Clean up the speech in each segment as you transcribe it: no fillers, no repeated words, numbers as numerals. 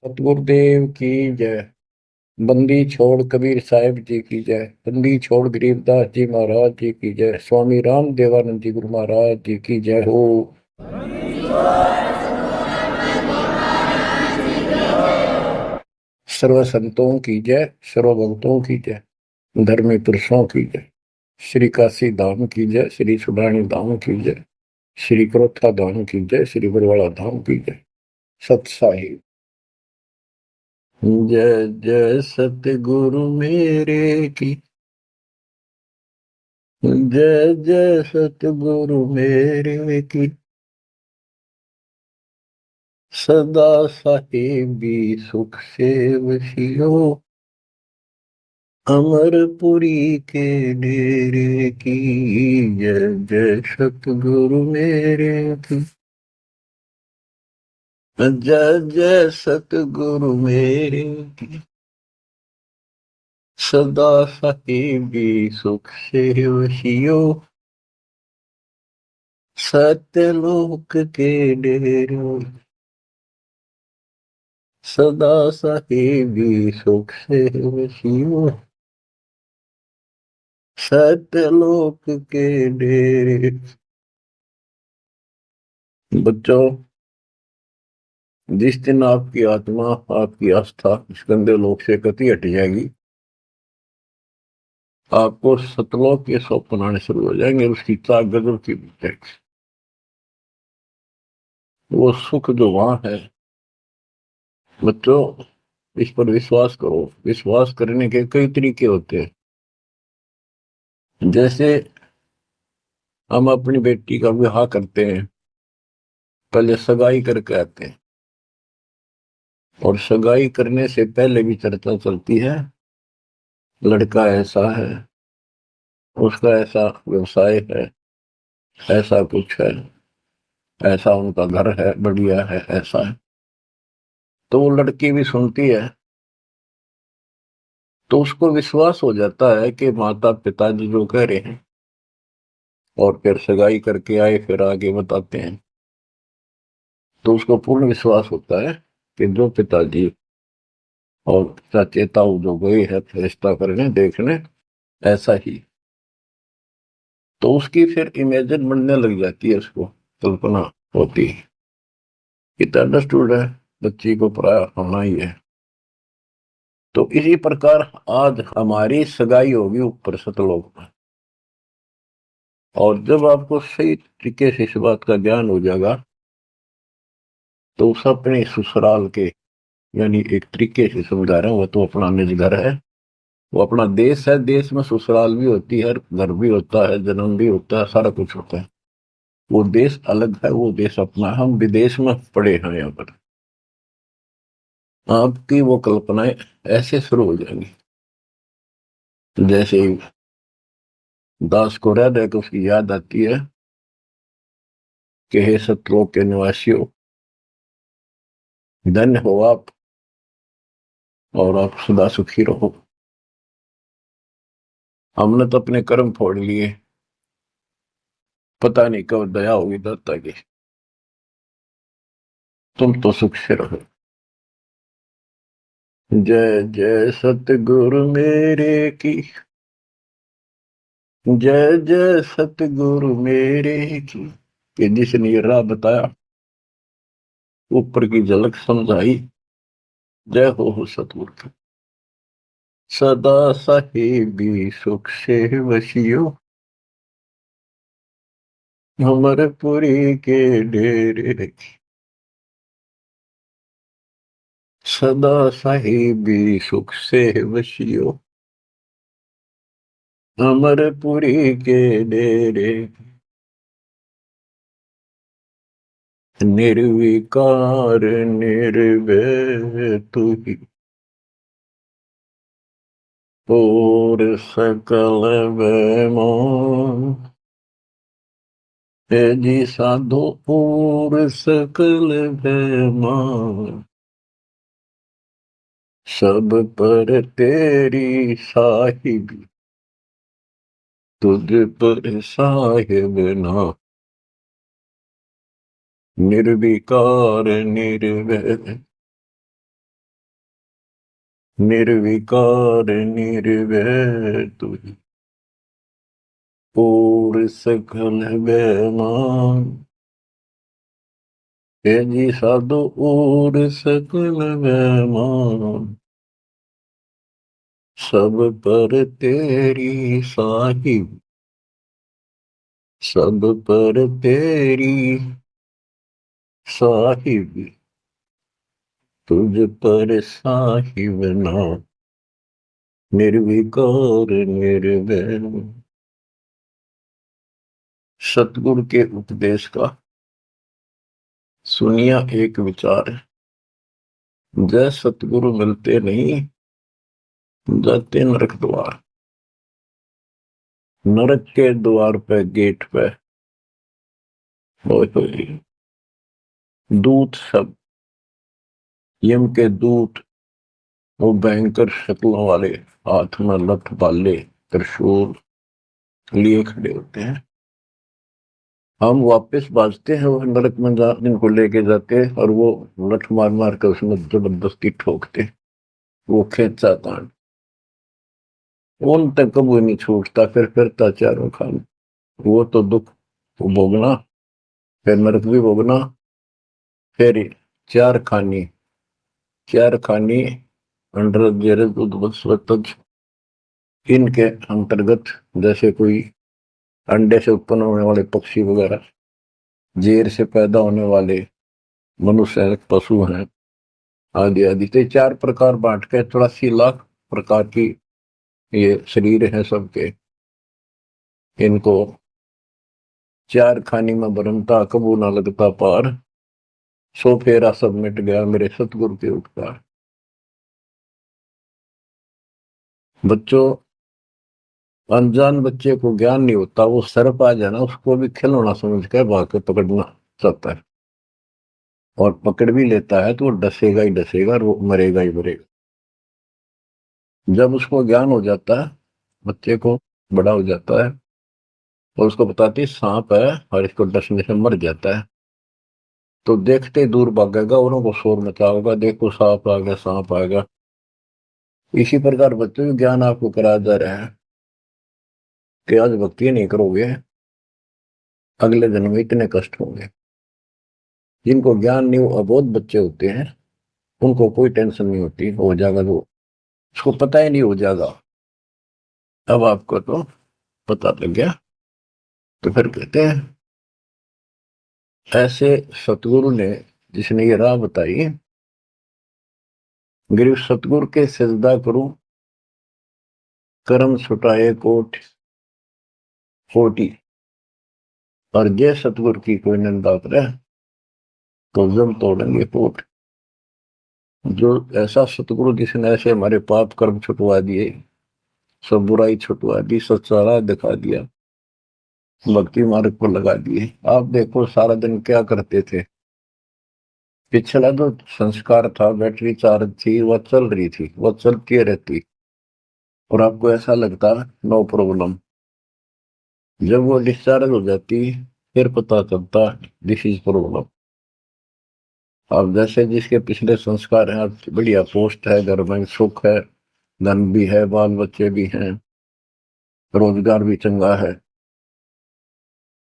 सतगुरुदेव की जय। बंदी छोड़ कबीर साहिब जी की जय। बंदी छोड़ गरीबदास जी महाराज जी की जय। स्वामी राम देवानंद जी गुरु महाराज जी की जय हो। सर्व संतों की जय, सर्व भक्तों की जय, धर्मी पुरुषों की जय। श्री काशी धाम की जय, श्री सुडानी धाम की जय, श्री क्रोथा धाम की जय, श्री बरवाड़ा धाम की जय। सत साहिब। जय जय सतगुरु मेरे की जय जय सतगुरु मेरे की। सदा साहिबी सुख से वसियो, अमरपुरी के डेरे की। जय जय सतगुरु मेरे की। जय जय सतगुरु मेरे की। सदा साहिबी सुख से वसियो, सत्यलोक के डेरे। सदा साहिबी सुख से वसियो, सत्यलोक के डेरे। बच्चों, जिस दिन आपकी आत्मा, आपकी आस्था इस गंदे लोक से कति हट जाएगी, आपको सतलोक के स्वप्न आने शुरू हो जाएंगे। उसकी चाक गजब की जाएगी। वो सुख जो वहां है, बच्चों, इस पर विश्वास करो। विश्वास करने के कई तरीके होते हैं। जैसे हम अपनी बेटी का विवाह करते हैं, पहले सगाई करके आते हैं, और सगाई करने से पहले भी चर्चा चलती है। लड़का ऐसा है, उसका ऐसा व्यवसाय है, ऐसा कुछ है, ऐसा उनका घर है, बढ़िया है, ऐसा है। तो वो लड़की भी सुनती है, तो उसको विश्वास हो जाता है कि माता पिताजी जो कह रहे हैं, और फिर सगाई करके आए, फिर आगे बताते हैं, तो उसको पूर्ण विश्वास होता है कि जो पिताजी और चाचे ताऊ जो गए हैं रिश्ता करने देखने, ऐसा ही। तो उसकी फिर इमेजिन बनने लग जाती है, उसको कल्पना होती है। इतना अंडरस्टूड है, बच्ची को पराया होना ही है। तो इसी प्रकार आज हमारी सगाई होगी ऊपर सतलोक में। और जब आपको सही तरीके से इस बात का ज्ञान हो जाएगा, तो उस अपने ससुराल के, यानी एक तरीके से समझा रहा हूं, वो तो अपना निज घर है, वो अपना देश है। देश में ससुराल भी होती है, घर भी होता है, जन्म भी होता है, सारा कुछ होता है। वो देश अलग है, वो देश अपना है। हम विदेश में पड़े हैं यहाँ पर। आपकी वो कल्पनाएं ऐसे शुरू हो जाएंगी, जैसे ही दास को रह रहे उसकी याद आती है कि हे सतलोक के निवासियों, धन्य हो आप, और आप सदा सुखी रहो। हमने तो अपने कर्म फोड़ लिए, पता नहीं कब दया होगी दाता की। तुम तो सुख से रहो। जय जय सतगुरु मेरे की। जय जय सतगुरु मेरे की। कि जिसने ये राह बताया, ऊपर की झलक समझाई, जय हो सतगुरु की। सदा साहिबी सुख से वसियो, अमरपुरी के डेरे की। सदा साहिबी सुख से वसियो, अमरपुरी के डेरे। निर्विकार निर्भय तू ही, और सकल बेमान। है जी साधो और सकल बेमान, सब पर तेरी साहिबी, तुझ पर साहिब ना। निर्विकार निर्भय निर्विकार निर्भय तुझ और सकल बेमान। हे जी साधु और सकल बेमान, सब पर तेरी साहिब, सब पर तेरी साहिब, तुझ पर साहिब ना, निर्विकार निर्भय। सतगुरु के उपदेश का सुनिया एक विचार है, जय सतगुरु मिलते नहीं, जाते नरक द्वार। नरक के द्वार पे, गेट पे दूत सब, यम के दूत, वो भयंकर शक्लों वाले, हाथ में लठ भाले त्रिशूल लिए खड़े होते हैं। हम वापस बाजते हैं, वो नरक में इनको लेके जाते हैं और वो लठ मार मार कर उसमें जबरदस्ती ठोकते, वो खेचा कांड उन तक कभी नहीं छूटता। फिर फिरता चारों खान, वो तो दुख भोगना, फिर नरक भी भोगना, फिर चार खानी, चार खानी अंडर जेरज उद्वत्सवतज, इनके अंतर्गत जैसे कोई अंडे से उत्पन्न होने वाले पक्षी वगैरह, जेर से पैदा होने वाले मनुष्य हैं, पशु हैं, आदि आदि। तो चार प्रकार बांट के 84 लाख प्रकार की ये शरीर है सबके। इनको चार खानी में बरमता, कबू ना लगता पार, सो फेरा सब मिट गया मेरे सतगुरु के उपकार। बच्चों, अनजान बच्चे को ज्ञान नहीं होता, वो सर्प आ जाए ना उसको भी खिलौना समझ कर भाग के पकड़ना चाहता है, और पकड़ भी लेता है तो वो डसेगा ही डसेगा और वो मरेगा ही मरेगा। जब उसको ज्ञान हो जाता है, बच्चे को बड़ा हो जाता है, और उसको बताती है सांप है और इसको डसने से मर जाता है, तो देखते ही दूर भागेगा, उनको शोर मचा होगा, देखो सांप आ गया, सांप आ गया। इसी प्रकार बच्चों को ज्ञान आपको कराया जा रहा है कि आज भक्ति नहीं करोगे, अगले जन्म में इतने कष्ट होंगे। जिनको ज्ञान नहीं, वो अबोध बच्चे होते हैं, उनको कोई टेंशन नहीं होती, हो जाएगा तो उसको पता ही नहीं हो जाएगा। अब आपको तो पता लग गया। तो फिर कहते हैं ऐसे सतगुरु ने, जिसने ये राह बताई, गिर सतगुरु के सजदा करूं, कर्म छुटाए कोट कोटि, और जय सतगुरु की कोई निंदा करे, तो जम तोड़ेंगे कोट। जो ऐसा सतगुरु जिसने ऐसे हमारे पाप कर्म छुटवा दिए, सब बुराई छुटवा दी, सच्चा राह दिखा दिया, भक्ति मार्ग पर लगा दिए। आप देखो सारा दिन क्या करते थे, पिछला जो संस्कार था, बैटरी चार्ज थी, वह चल रही थी, वह चलती रहती, और आपको ऐसा लगता नो प्रॉब्लम। जब वो डिस्चार्ज हो जाती, फिर पता चलता दिस इज प्रॉब्लम। अब जैसे जिसके पिछले संस्कार हैं, अब बढ़िया पोस्ट है, घर में सुख है, धन भी है, बाल बच्चे भी हैं, रोजगार भी चंगा है,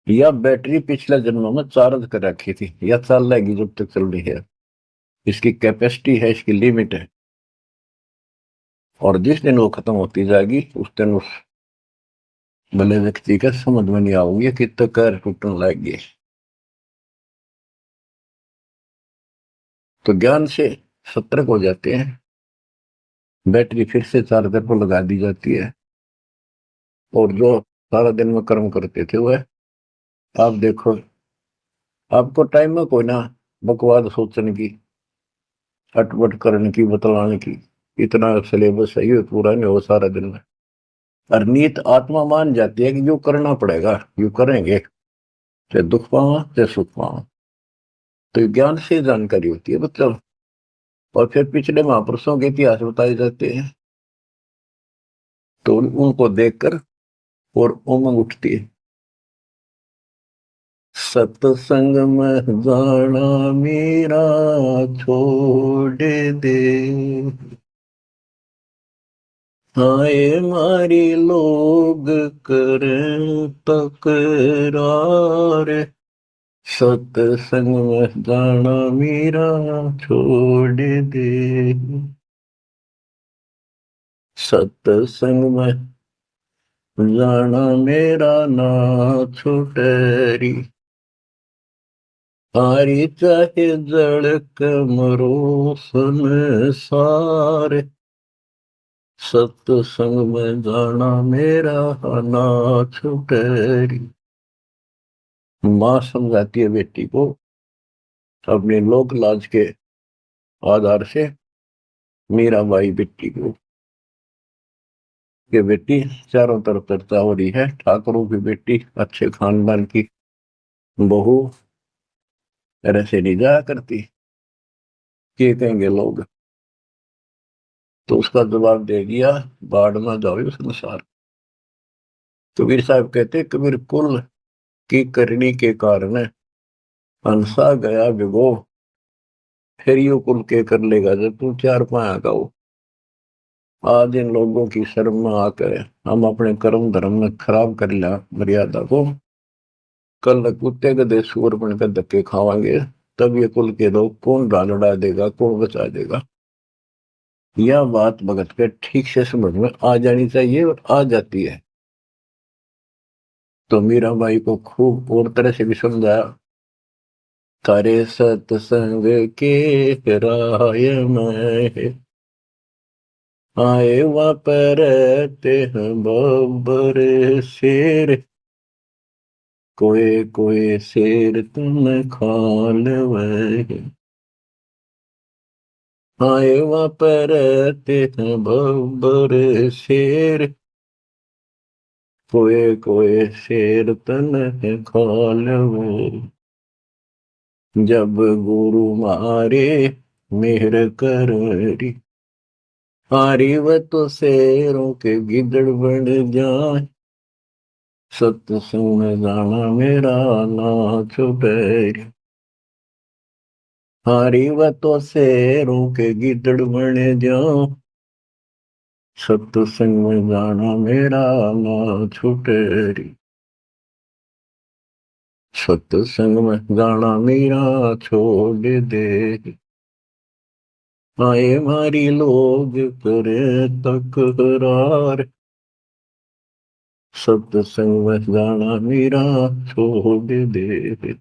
या बैटरी पिछले जन्मों में चार्ज कर रखी थी, या चल रहेगी जब तक चल रही है, इसकी कैपेसिटी है, इसकी लिमिट है, और जिस दिन वो खत्म होती जाएगी उस दिन उस भले व्यक्ति का समझ में नहीं आओगे कि तो कर टूटने लगे। तो ज्ञान से सतर्क हो जाते हैं, बैटरी फिर से चार्जर पर लगा दी जाती है, और जो सारा दिन में कर्म करते थे वह, आप देखो, आपको टाइम में कोई ना बकवाद सोचने की, अटपट करने की, बतलाने की, इतना सिलेबस है ये पूरा नहीं हो सारा दिन में। और नीत आत्मा मान जाती है कि जो करना पड़ेगा यू करेंगे, चाहे दुख पावा चाहे सुख पावा। तो ज्ञान से जानकारी होती है मतलब। और फिर पिछले महापुरुषों के इतिहास बताए जाते हैं, तो उनको देखकर और उमंग उठती है। सत्संग में जाना मेरा छोड़ दे, हाय मारी लोग करें तकरार, सत्संग में जाना मेरा छोड़ दे, सत्संग में जाना मेरा ना छुटेरी, हारी चाहे जड़क मरो संसार, सत्संग में जाना मेरा ना छुटेरी। माँ समझाती है बेटी को अपने लोक लाज के आधार से, मीराबाई बेटी को, कि बेटी चारों तरफ चर्चा हो रही है, ठाकुरों की बेटी, अच्छे खानदान की बहू तरह से नहीं जाया करती, क्या कहेंगे लोग। तो उसका जवाब दे दिया, बाढ़ में जाओ संसार। कबीर साहब कहते, कबीर कुल की करनी के कारण हंसा गया विगो, फिर यू कुल के कर लेगा जब तू चार पाया का हो। आज इन लोगों की शर्म में आकर हम अपने कर्म धर्म में खराब कर लिया मर्यादा को, कल कुत्ते गधे सूअर बनकर धक्के खावांगे, तब ये कुल के लोग कौन डाल देगा, कौन बचा देगा। यह बात भगत के ठीक से समझ में आ जानी चाहिए, और आ जाती है। तो मीराबाई को खूब और तरह से भी समझाया, तारे सत्संग के राय में आए वापरते हैं बब्बर शेर, कोई कोई शेर तुम खाल वह, आए वापरते हैं बब्बर शेर, कोई कोई शेर तन खाल वह, जब गुरु मारे मेहर करी, हारी व तो शेरों के गिदड़ बन जाए, सत्संग में जाना मेरा ना छुपैरी, हारी व तो शेरों के गिदड़ बन जाओ, सत्संग में जाना मेरा ना छुटेरी, सत्संग में जाना मेरा छोड़ दे, आए मारी लोग करे तकरार, सत्संग में जाना मेरा छोड़ दे,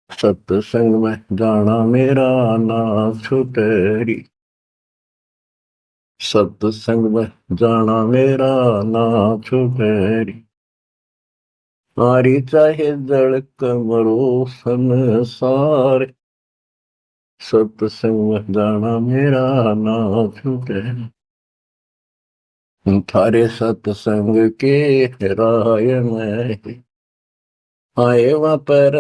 सत्संग में जाना मेरा ना छुटेरी, सत्संग में जाना मेरा ना छुटेरी, हारी चाहे जड़ कमरो संसार, सत्संग में जाना मेरा ना छुटेरी, थारे सत्संग के राय में आए वहां पर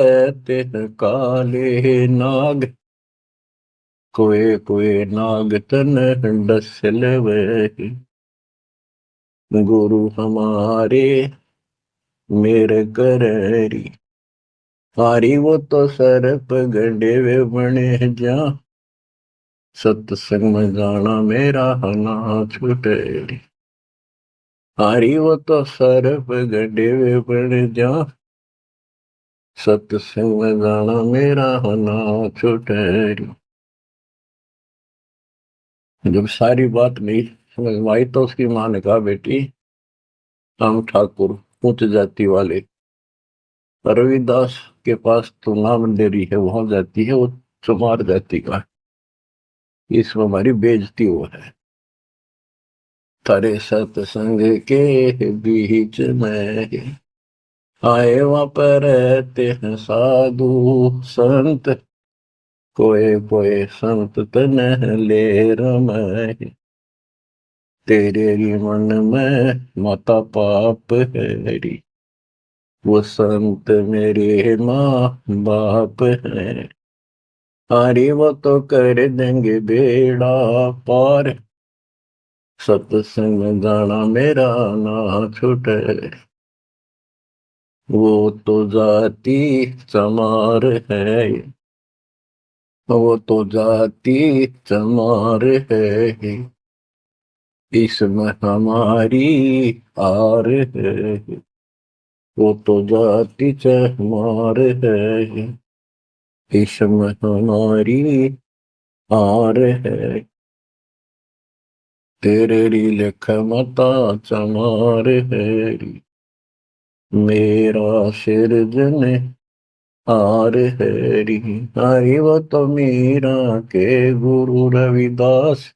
काले नाग, कोई कोई नाग तन डसल वे, गुरु हमारे मेरे करेरी, हारी वो तो सर्प गंडे वे बने जा, सत्संग में जाना मेरा ना छुटेरी, हारी वो तो सर्प गंडे वे बने जा, सत्संग में जाना मेरा ना छुटेरी। जब सारी बात नहीं समझ में आई तो उसकी माँ ने कहा, बेटी हम ठाकुर उच्च जाति वाले, रविदास के पास तो नाम दे रही है, वहां जाती है वो चमार जाति का, इसमें हमारी बेइज्जती हो है। तारे सत्संग के बीच में आए वहां पर रहते हैं साधु संत, कोई कोई संत तन ले रमाए, तेरे मन में माता पाप है, वो संत मेरे माँ बाप है, हारी वो तो कर देंगे बेड़ा पार, सत्संग में जाना मेरा ना छूटे, वो तो जाति चमार है, वो तो जाति चमार है, इसमें हमारी हार है, वो तो जाति मार है। इसमें हमारी हार है, तेरे लिख मता चमार है। मेरा सिरजन हार है। हरि वो तो मीरा के गुरु रविदास,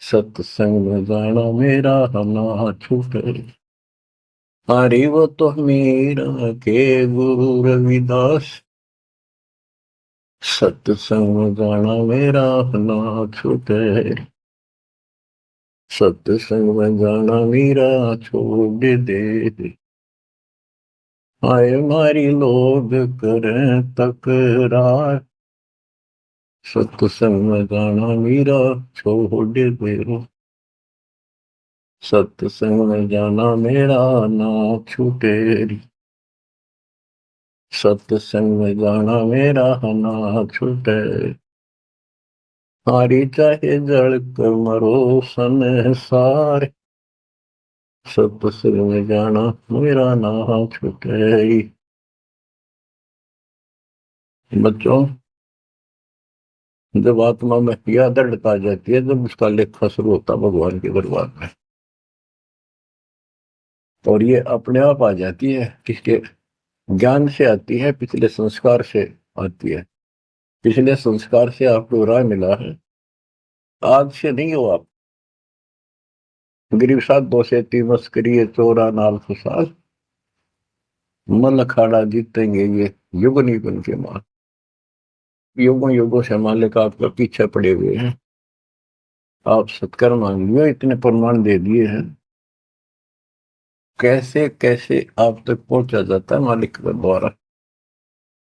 सत्संग में जाना मेरा ना छूटे। हरि वो तो मीरा के गुरु रविदास, सत्संग में जाना मेरा ना छूटे। सत्संग में जाना मेरा छोड़ दे। आए मारी लोग करें तकरार, सत्संग में जाना मेरा छोड़ दे। सत्संग में जाना मेरा ना छूटे। सत्संग में जाना मेरा ना छूटे। हारी चाहे जड़ कर मरो संसार, सत्संग में जाना मेरा ना छूटे। बच्चों, जब आत्मा में यह दृढ़ता आ जाती है, जब उसका लेखा शुरू होता है भगवान के दरबार में, और ये अपने आप आ जाती है, किसके ज्ञान से आती है, पिछले संस्कार से आती है। पिछले संस्कार से आपको राह मिला है, आज से नहीं हो आप। गरीब साथ दो से तीन मस्करी चोरा नाल फसाद, मन अखाड़ा जीतेंगे ये युग निगुन के मार। युगों युगों से मालिक आपका पीछे पड़े हुए हैं, आप सत्कर्म मांग लियो, इतने प्रमाण दे दिए हैं। कैसे कैसे आप तक पहुंचा जाता है मालिक के द्वारा।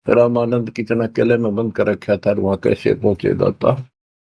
रामानंद कितना किले में बंद कर रखा था, वहां कैसे पहुंचे जाता।